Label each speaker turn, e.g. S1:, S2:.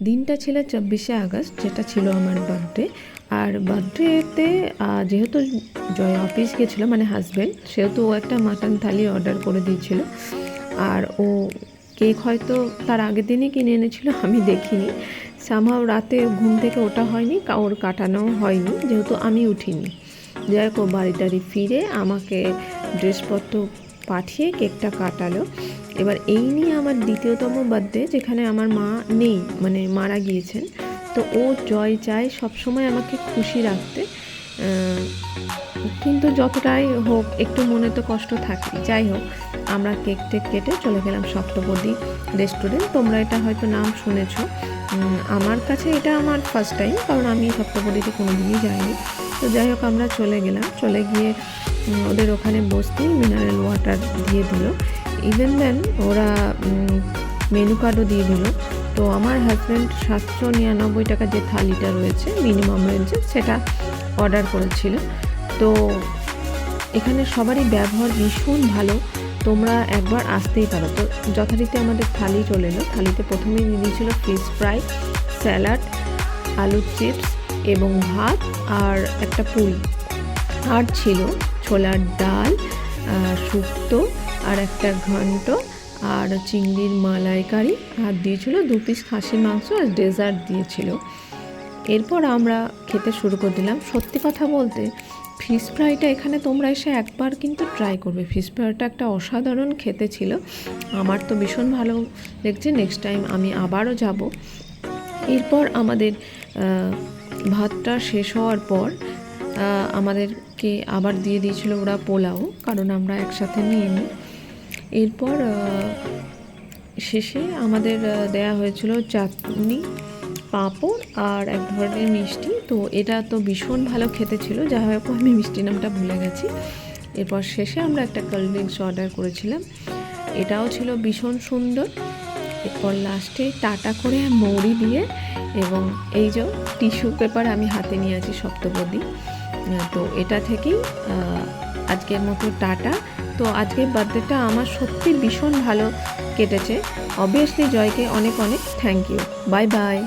S1: দিনটা ছিল 24শে আগস্ট, যেটা ছিল আমার বার্থডে। আর বার্থডেতে যেহেতু জয় অফিস গেছিলো, মানে হাজব্যান্ড, সেহেতু ও একটা মাটন থালি অর্ডার করে দিয়েছিল। আর ও কেক হয়তো তার আগের দিনই কিনে এনেছিল, আমি দেখিনি। সামহাও রাতে ঘুম থেকে ওঠা হয়নি, ওর কাটানো হয়নি, যেহেতু আমি উঠিনি। যাই হোক, ও বাড়ি টাড়ি ফিরে আমাকে ড্রেসপত্র পাঠিয়ে কেকটা কাটালো। এবার এই নিয়ে আমার দ্বিতীয়তম বার্থডে, যেখানে আমার মা নেই, মানে মারা গিয়েছেন। তো ও জয় চায় সবসময় আমাকে খুশি রাখতে, কিন্তু যতটাই হোক একটু মনে তো কষ্ট থাকে। যাই হোক, আমরা কেক টেক কেটে চলে গেলাম সপ্তপদী রেস্টুরেন্ট। তোমরা এটা হয়তো নাম শুনেছো, আমার কাছে এটা আমার ফার্স্ট টাইম, কারণ আমি সপ্তপদীতে কোনো দিনই যাইনি। তো যাই হোক, আমরা চলে গেলাম। চলে গিয়ে ওদের ওখানে বসতেই মিনারেল ওয়াটার দিয়ে দিল। ইভেন দেন ওরা মেনু কার্ডও দিয়ে দিল। তো আমার হাজব্যান্ড 799 টাকা যে থালিটা রয়েছে মিনিমাম রেঞ্জে, সেটা অর্ডার করেছিল। তো এখানে সবারই ব্যবহার ভীষণ ভালো, তোমরা একবার আসতেই পারো। তো যথারীতি আমাদের থালি চলে এলো। থালিতে প্রথমেই দিয়ে দিয়েছিল ফিশ ফ্রাই, স্যালাড, আলুর চিপস এবং ভাত আর একটা পুরি। আর ছিল ছোলার ডাল, শুক্তো আর একটা ঘন্ট আর চিংড়ির মালাইকারি, আর দিয়েছিল 2 পিস খাসির মাংস, আর ডেজার্ট দিয়েছিল। এরপর আমরা খেতে শুরু করে দিলাম। সত্যি কথা বলতে, ফিশ ফ্রাইটা এখানে তোমরা এসে একবার কিন্তু ট্রাই করবে। ফিশ ফ্রাইটা একটা অসাধারণ খেতে ছিল, আমার তো ভীষণ ভালো লেগেছে। নেক্সট টাইম আমি আবারও যাব। এরপর আমাদের ভাতটা শেষ হওয়ার পর আমাদেরকে আবার দিয়ে দিয়েছিল ওরা পোলাও, কারণ আমরা একসাথে নিয়ে নিই। এরপর শেষে আমাদের দেয়া হয়েছিল চাটনি, পাঁপড় আর এক ধরনের মিষ্টি। তো এটা তো ভীষণ ভালো খেতে ছিল, যাই হোক আমি মিষ্টি নামটা ভুলে গেছি। এরপর শেষে আমরা একটা কোল্ড ড্রিঙ্কস অর্ডার করেছিলাম, এটাও ছিল ভীষণ সুন্দর। এরপর লাস্টে টাটা করে মৌরি দিয়ে, এবং এই যে টিস্যু পেপার আমি হাতে নিয়ে আছি সপ্তপদী। তো এটা থেকেই আজকের মতো টাটা। তো আজকের বার্থডেটা আমার সত্যি ভীষণ ভালো কেটেছে। অবভিয়াসলি জয়কে অনেক অনেক থ্যাংক ইউ। Bye bye.